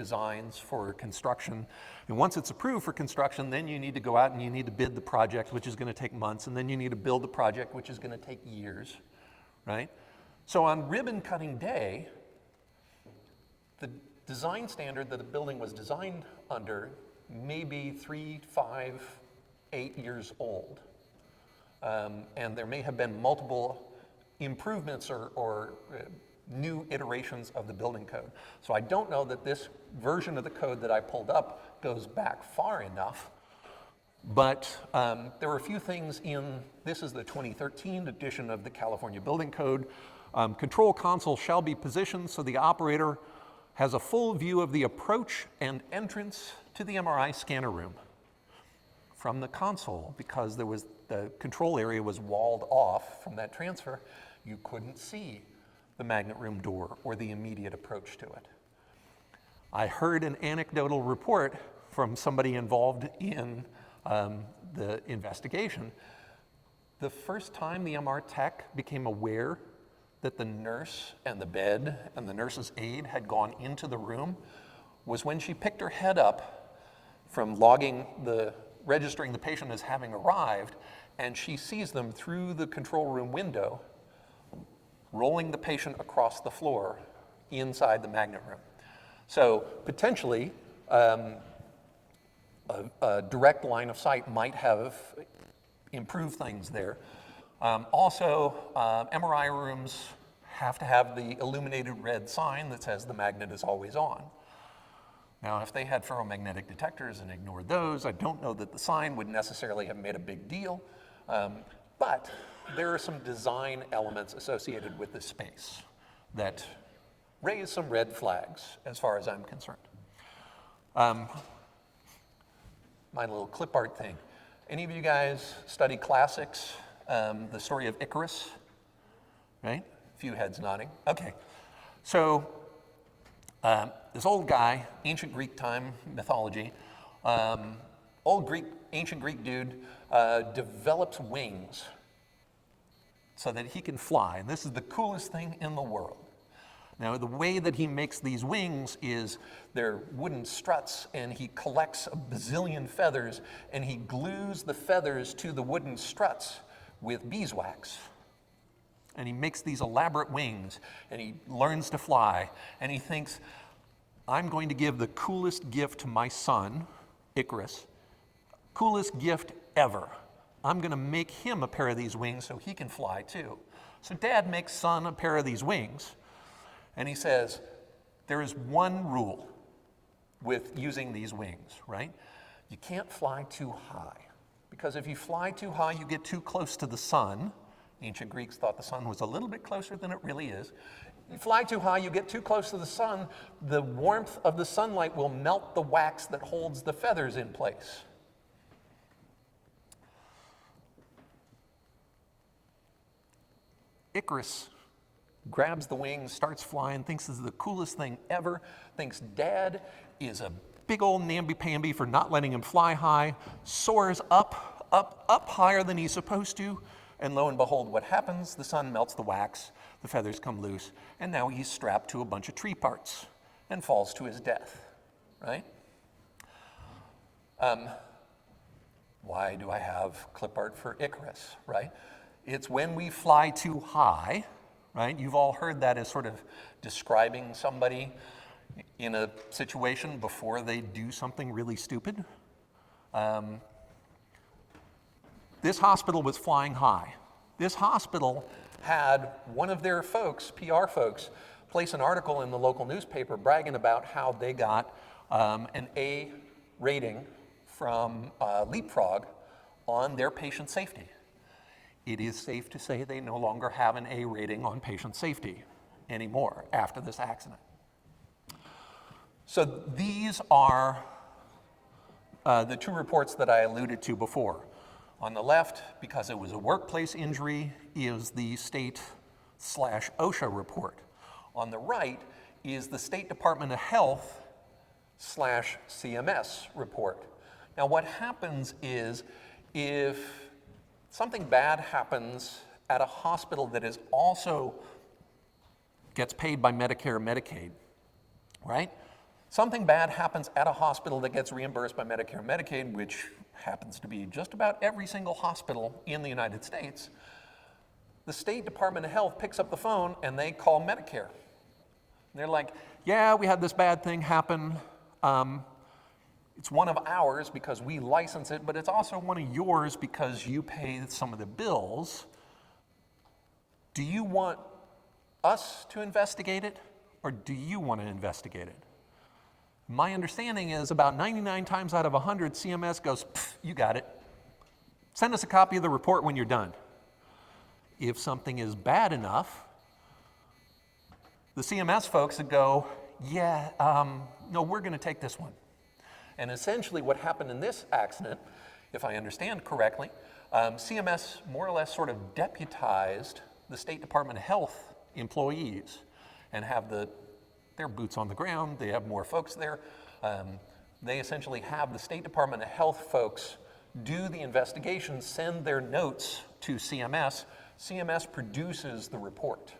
designs for construction. And once it's approved for construction, then you need to go out and you need to bid the project, which is going to take months, and then you need to build the project, which is going to take years, right? So on ribbon cutting day, the design standard that the building was designed under may be 3, 5, 8 years old. And there may have been multiple improvements or new iterations of the building code. So I don't know that this version of the code that I pulled up goes back far enough, but there were a few things this is the 2013 edition of the California Building Code. Control console shall be positioned so the operator has a full view of the approach and entrance to the MRI scanner room from the console, because the control area was walled off from that transfer. You couldn't see the magnet room door or the immediate approach to it. I heard an anecdotal report from somebody involved in the investigation. The first time the MR tech became aware that the nurse and the bed and the nurse's aide had gone into the room was when she picked her head up from registering the patient as having arrived, and she sees them through the control room window rolling the patient across the floor inside the magnet room. So potentially, a direct line of sight might have improved things there. Also, MRI rooms have to have the illuminated red sign that says the magnet is always on. Now, if they had ferromagnetic detectors and ignored those, I don't know that the sign would necessarily have made a big deal, but there are some design elements associated with this space that raise some red flags as far as I'm concerned. My little clip art thing. Any of you guys study classics? The story of Icarus, right? A few heads nodding. Okay, so this old guy, ancient Greek time mythology, ancient Greek dude develops wings so that he can fly. And this is the coolest thing in the world. Now, the way that he makes these wings is they're wooden struts, and he collects a bazillion feathers, and he glues the feathers to the wooden struts with beeswax. And he makes these elaborate wings, and he learns to fly, and he thinks, I'm going to give the coolest gift to my son, Icarus, coolest gift ever. I'm going to make him a pair of these wings so he can fly too. So dad makes son a pair of these wings, and he says, there is one rule with using these wings, right? You can't fly too high, because if you fly too high, you get too close to the sun. Ancient Greeks thought the sun was a little bit closer than it really is. You fly too high, you get too close to the sun, the warmth of the sunlight will melt the wax that holds the feathers in place. Icarus grabs the wings, starts flying, thinks this is the coolest thing ever, thinks dad is a big old namby-pamby for not letting him fly high, soars up higher than he's supposed to, and lo and behold, what happens? The sun melts the wax, the feathers come loose, and now he's strapped to a bunch of tree parts and falls to his death, right? Why do I have clip art for Icarus, right? It's when we fly too high, right? You've all heard that as sort of describing somebody in a situation before they do something really stupid. This hospital was flying high. This hospital had one of their folks, PR folks, place an article in the local newspaper bragging about how they got an A rating from Leapfrog on their patient safety. It is safe to say they no longer have an A rating on patient safety anymore after this accident. So these are the two reports that I alluded to before. On the left, because it was a workplace injury, is the state/OSHA report. On the right is the State Department of Health/CMS report. Now what happens is if something bad happens at a hospital that is also gets paid by Medicare or Medicaid, right? Something bad happens at a hospital that gets reimbursed by Medicare and Medicaid, which happens to be just about every single hospital in the United States. The State Department of Health picks up the phone and they call Medicare. They're like, yeah, we had this bad thing happen. It's one of ours because we license it, but it's also one of yours because you pay some of the bills. Do you want us to investigate it, or do you want to investigate it? My understanding is about 99 times out of 100, CMS goes, you got it. Send us a copy of the report when you're done. If something is bad enough, the CMS folks would go, yeah, no, we're going to take this one. And essentially what happened in this accident, if I understand correctly, CMS more or less sort of deputized the State Department of Health employees and have their boots on the ground. They have more folks there. They essentially have the State Department of Health folks do the investigation, send their notes to CMS. CMS produces the report.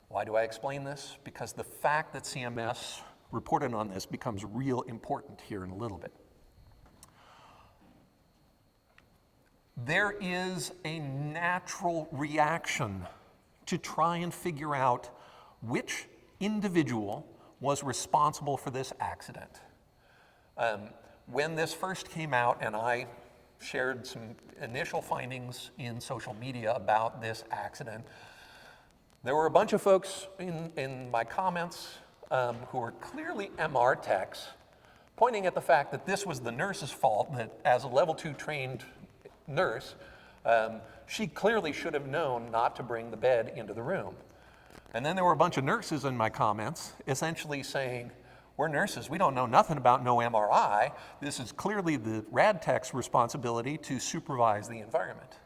Why do I explain this? Because the fact that CMS reported on this becomes real important here in a little bit. There is a natural reaction to try and figure out which individual was responsible for this accident. When this first came out, and I shared some initial findings in social media about this accident, there were a bunch of folks in my comments who were clearly MR techs, pointing at the fact that this was the nurse's fault, that as a level 2 trained nurse, she clearly should have known not to bring the bed into the room. And then there were a bunch of nurses in my comments essentially saying, we're nurses, we don't know nothing about no MRI. This is clearly the rad tech's responsibility to supervise the environment.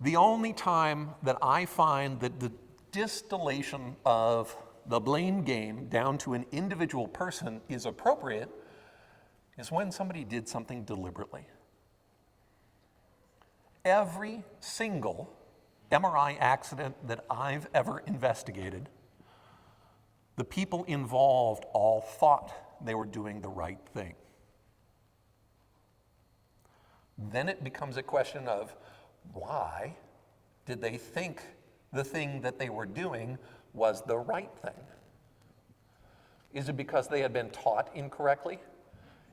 The only time that I find that the distillation of the blame game down to an individual person is appropriate is when somebody did something deliberately. Every single MRI accident that I've ever investigated, the people involved all thought they were doing the right thing. Then it becomes a question of why did they think the thing that they were doing was the right thing? Is it because they had been taught incorrectly?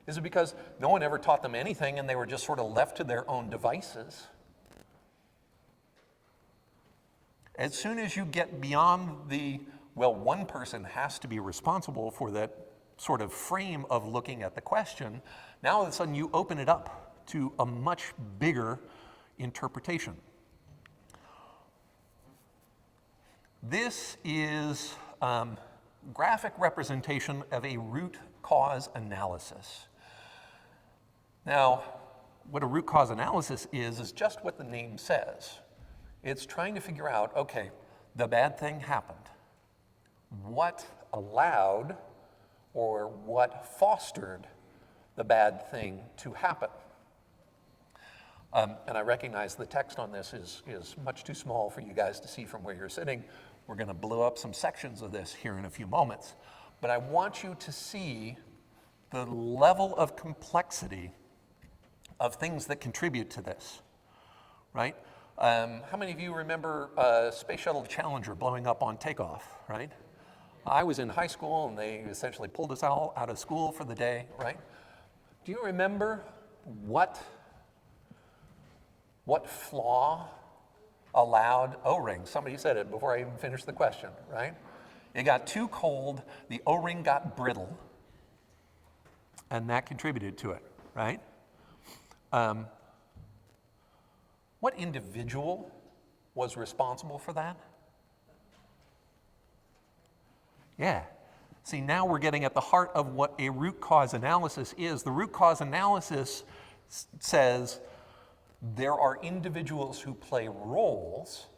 Is it because no one ever taught them anything and they were just sort of left to their own devices? As soon as you get beyond the, well, one person has to be responsible for that sort of frame of looking at the question, now all of a sudden you open it up to a much bigger interpretation. This is graphic representation of a root cause analysis. Now, what a root cause analysis is just what the name says. It's trying to figure out, okay, the bad thing happened. What allowed or what fostered the bad thing to happen? And I recognize the text on this is much too small for you guys to see from where you're sitting. We're going to blow up some sections of this here in a few moments. But I want you to see the level of complexity of things that contribute to this, right? How many of you remember Space Shuttle Challenger blowing up on takeoff, right? I was in high school and they essentially pulled us all out of school for the day, right? Do you remember what flaw allowed O-ring? Somebody said it before I even finished the question, right? It got too cold, the O-ring got brittle, and that contributed to it, right? What individual was responsible for that? Yeah. See, now we're getting at the heart of what a root cause analysis is. The root cause analysis says there are individuals who play roles,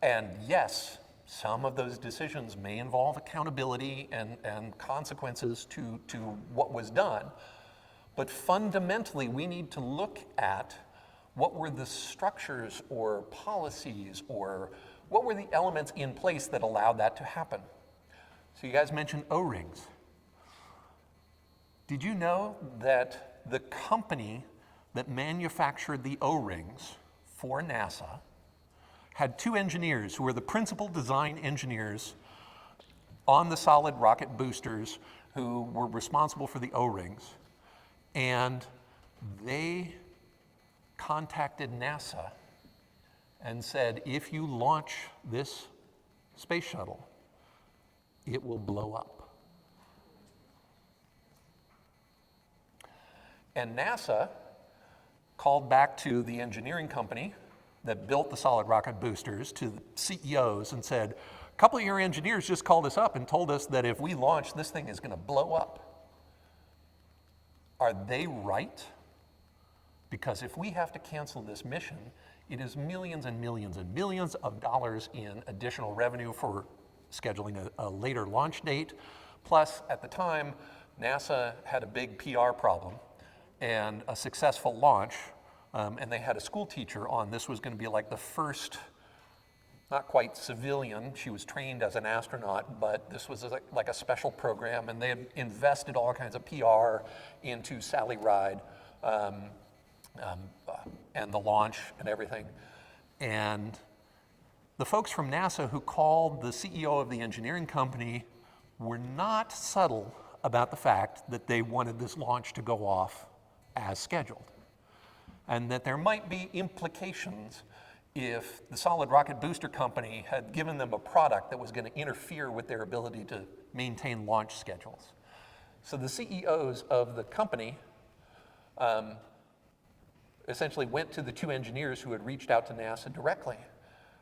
and yes, some of those decisions may involve accountability and consequences to what was done. But fundamentally, we need to look at what were the structures or policies or what were the elements in place that allowed that to happen. So you guys mentioned O-rings. Did you know that the company that manufactured the O-rings for NASA had two engineers who were the principal design engineers on the solid rocket boosters who were responsible for the O-rings, and they contacted NASA and said, if you launch this space shuttle, it will blow up. And NASA called back to the engineering company that built the solid rocket boosters, to the CEOs, and said, a couple of your engineers just called us up and told us that if we launch, this thing is going to blow up. Are they right? Because if we have to cancel this mission, it is millions and millions and millions of dollars in additional revenue for scheduling a later launch date. Plus, at the time, NASA had a big PR problem and a successful launch, and they had a school teacher on. This was going to be like the first, not quite civilian, she was trained as an astronaut, but this was like a special program, and they had invested all kinds of PR into Sally Ride and the launch and everything. And the folks from NASA who called the CEO of the engineering company were not subtle about the fact that they wanted this launch to go off as scheduled, and that there might be implications if the solid rocket booster company had given them a product that was going to interfere with their ability to maintain launch schedules. So the CEOs of the company essentially went to the two engineers who had reached out to NASA directly,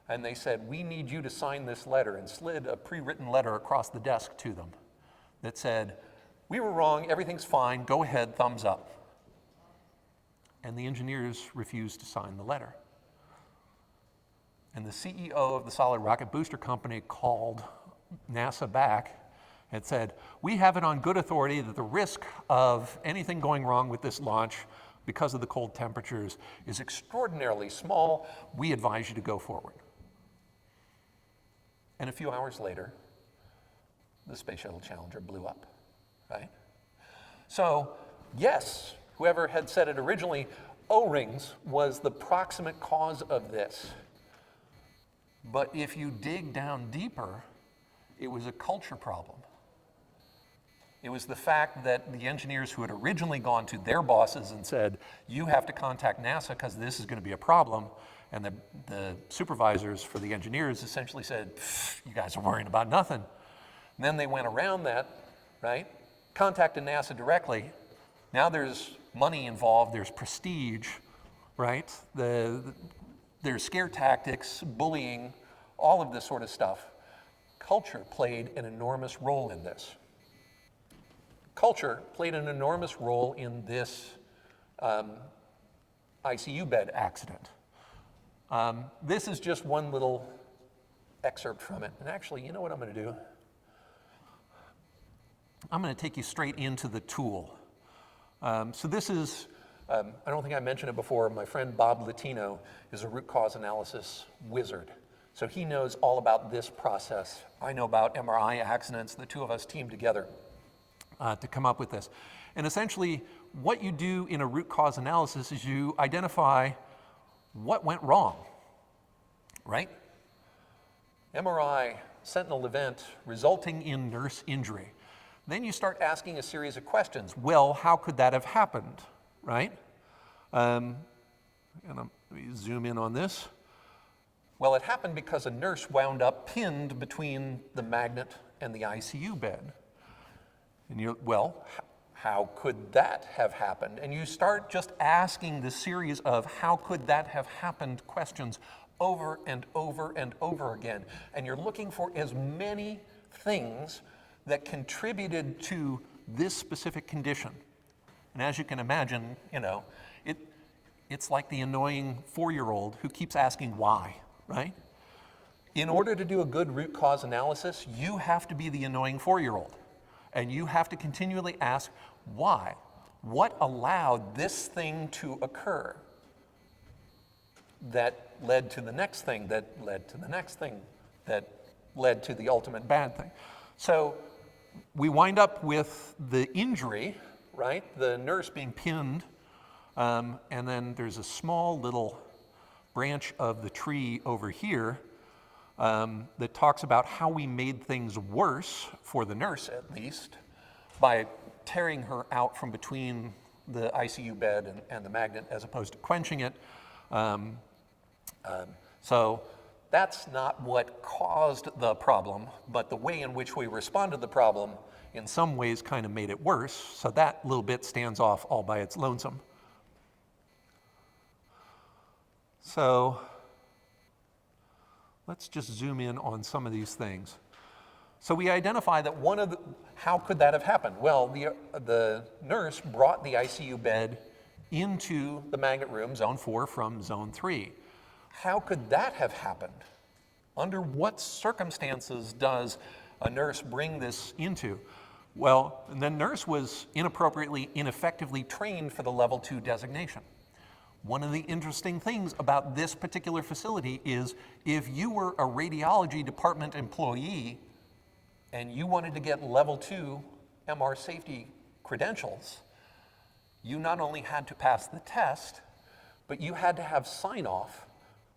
and they said, we need you to sign this letter, and slid a pre-written letter across the desk to them that said, we were wrong, everything's fine, go ahead, thumbs up. And the engineers refused to sign the letter. And the CEO of the solid rocket booster company called NASA back and said, we have it on good authority that the risk of anything going wrong with this launch because of the cold temperatures is extraordinarily small. We advise you to go forward. And a few hours later, the Space Shuttle Challenger blew up, right? So, yes, whoever had said it originally, O-rings was the proximate cause of this. But if you dig down deeper, it was a culture problem. It was the fact that the engineers who had originally gone to their bosses and said, you have to contact NASA because this is going to be a problem, and the supervisors for the engineers essentially said, you guys are worrying about nothing. And then they went around that, right? Contacted NASA directly. Now there's money involved, there's prestige, right? There's scare tactics, bullying, all of this sort of stuff. Culture played an enormous role in this. Culture played an enormous role in this ICU bed accident. This is just one little excerpt from it. And actually, you know what I'm going to do? I'm going to take you straight into the tool. So this is, I don't think I mentioned it before, my friend Bob Latino is a root cause analysis wizard. So he knows all about this process. I know about MRI accidents. The two of us teamed together to come up with this. And essentially, what you do in a root cause analysis is you identify what went wrong, right? MRI, sentinel event resulting in nurse injury. Then you start asking a series of questions. Well, how could that have happened, right? Let me zoom in on this. Well, it happened because a nurse wound up pinned between the magnet and the ICU bed. And you're, well, how could that have happened? And you start just asking the series of how could that have happened questions over and over and over again. And you're looking for as many things that contributed to this specific condition. And as you can imagine, you know, it's like the annoying 4-year-old who keeps asking why, right? In order to do a good root cause analysis, you have to be the annoying 4-year-old. And you have to continually ask why. What allowed this thing to occur that led to the next thing, that led to the next thing, that led to the ultimate bad thing? So we wind up with the injury, right? The nurse being pinned, and then there's a small little branch of the tree over here that talks about how we made things worse, for the nurse at least, by tearing her out from between the ICU bed and the magnet as opposed to quenching it. So that's not what caused the problem, but the way in which we responded to the problem in some ways kind of made it worse. So that little bit stands off all by its lonesome. So let's just zoom in on some of these things. So we identify that how could that have happened? Well, the nurse brought the ICU bed into the magnet room, zone 4, from zone 3. How could that have happened? Under what circumstances does a nurse bring this into? Well, the nurse was ineffectively trained for the level 2 designation. One of the interesting things about this particular facility is if you were a radiology department employee and you wanted to get level 2 MR safety credentials, you not only had to pass the test, but you had to have sign-off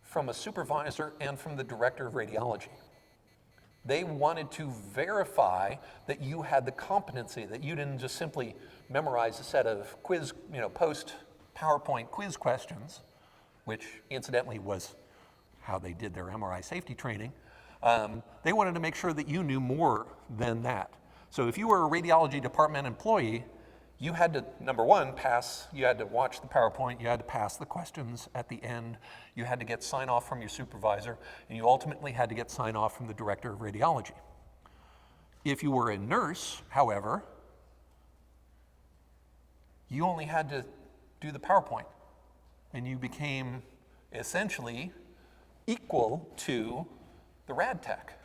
from a supervisor and from the director of radiology. They wanted to verify that you had the competency, that you didn't just simply memorize a set of post PowerPoint quiz questions, which incidentally was how they did their MRI safety training. They wanted to make sure that you knew more than that. So if you were a radiology department employee, you had to, number one, you had to watch the PowerPoint, you had to pass the questions at the end, you had to get sign off from your supervisor, and you ultimately had to get sign off from the director of radiology. If you were a nurse, however, you only had to do the PowerPoint, and you became essentially equal to the rad tech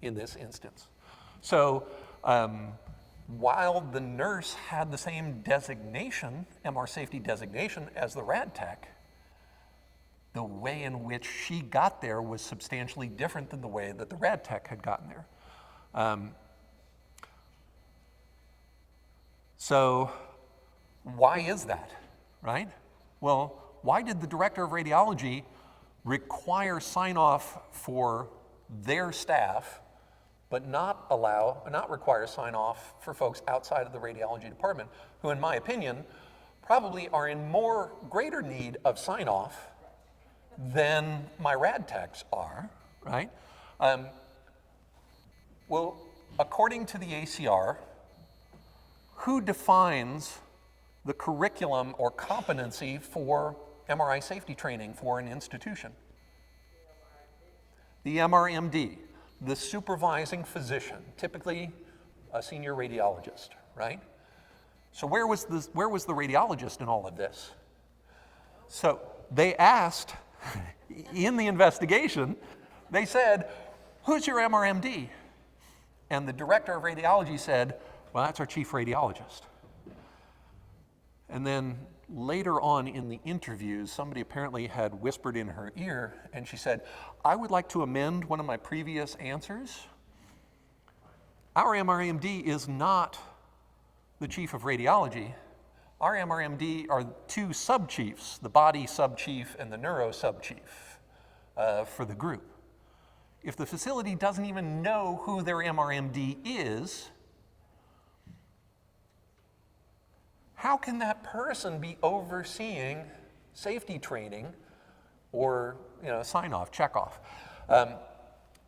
in this instance. So while the nurse had the same designation, MR safety designation, as the rad tech, the way in which she got there was substantially different than the way that the rad tech had gotten there. So why is that, right? Well, why did the director of radiology require sign-off for their staff, but not require sign-off for folks outside of the radiology department, who, in my opinion, probably are in greater need of sign-off than my rad techs are, right? Well, according to the ACR, who defines the curriculum or competency for MRI safety training for an institution? The MRMD, the supervising physician, typically a senior radiologist, right? So where was the radiologist in all of this? So they asked in the investigation, they said, who's your MRMD? And the director of radiology said, well, that's our chief radiologist. And then later on in the interviews, somebody apparently had whispered in her ear, and she said, I would like to amend one of my previous answers. Our MRMD is not the chief of radiology. Our MRMD are two sub-chiefs, the body sub-chief and the neuro sub-chief for the group. If the facility doesn't even know who their MRMD is, how can that person be overseeing safety training or sign-off, check-off?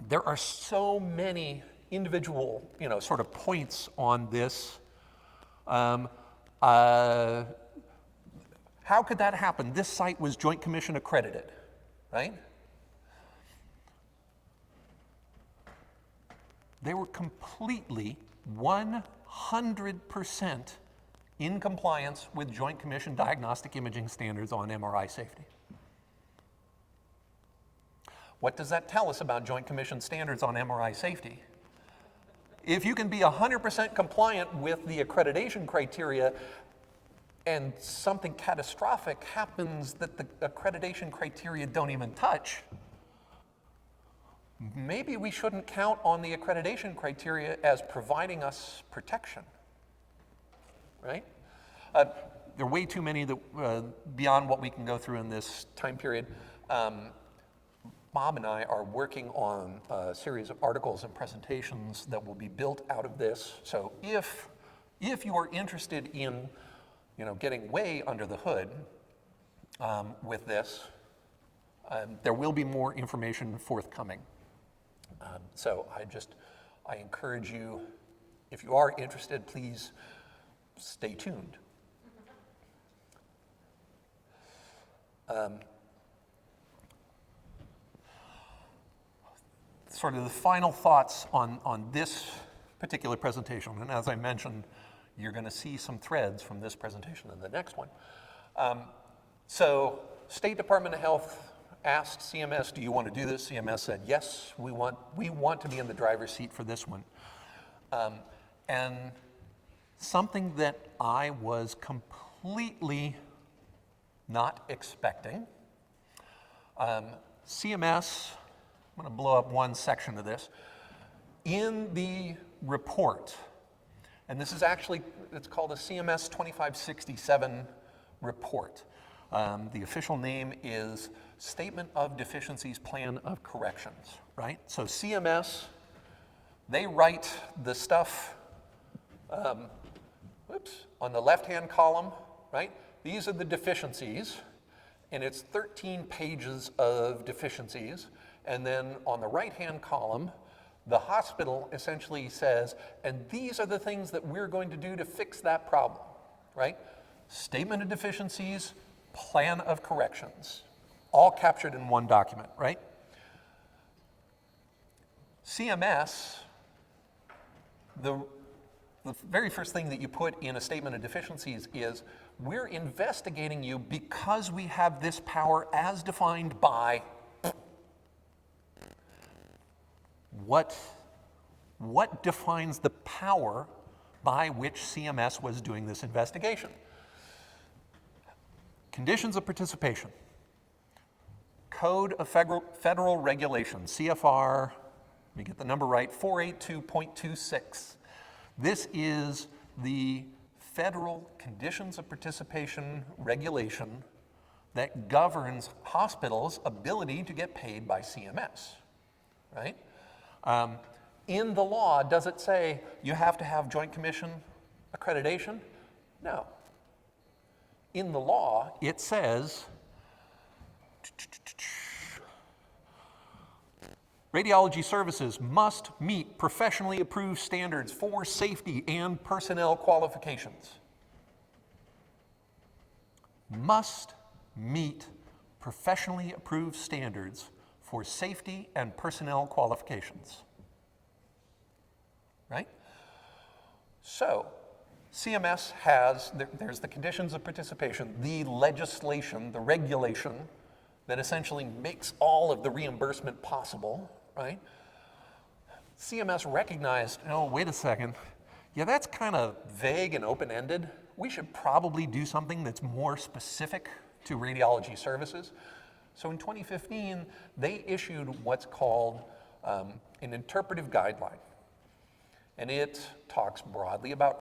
There are so many individual sort of points on this. How could that happen? This site was Joint Commission accredited, right? They were completely 100% in compliance with Joint Commission diagnostic imaging standards on MRI safety. What does that tell us about Joint Commission standards on MRI safety? If you can be 100% compliant with the accreditation criteria and something catastrophic happens that the accreditation criteria don't even touch, maybe we shouldn't count on the accreditation criteria as providing us protection, right? There are way too many that, beyond what we can go through in this time period. Bob and I are working on a series of articles and presentations that will be built out of this. So if you are interested in, getting way under the hood with this, there will be more information forthcoming. So I encourage you, if you are interested, please stay tuned. Sort of the final thoughts on this particular presentation, and as I mentioned, you're going to see some threads from this presentation and the next one. So State Department of Health asked CMS, do you want to do this? CMS said, yes, we want to be in the driver's seat for this one. And something that I was completely not expecting, CMS, I'm going to blow up one section of this, in the report, and this is actually, it's called a CMS 2567 report. The official name is Statement of Deficiencies Plan of Corrections, right? So CMS, they write the stuff, on the left-hand column, right? These are the deficiencies, and it's 13 pages of deficiencies. And then on the right-hand column, the hospital essentially says, and these are the things that we're going to do to fix that problem, right? Statement of deficiencies, plan of corrections, all captured in one document, right? CMS, the very first thing that you put in a statement of deficiencies is, we're investigating you because we have this power as defined by what defines the power by which CMS was doing this investigation? Conditions of participation. Code of Federal Regulations, CFR, let me get the number right, 482.26. This is the federal conditions of participation regulation that governs hospitals' ability to get paid by CMS, right? In the law, does it say you have to have Joint Commission accreditation? No. In the law, it says radiology services must meet professionally approved standards for safety and personnel qualifications. Must meet professionally approved standards for safety and personnel qualifications, right? So CMS has, there's the conditions of participation, the legislation, the regulation that essentially makes all of the reimbursement possible, right? CMS recognized, oh, wait a second, yeah, that's kind of vague and open-ended. We should probably do something that's more specific to radiology services. So in 2015, they issued what's called an interpretive guideline. And it talks broadly about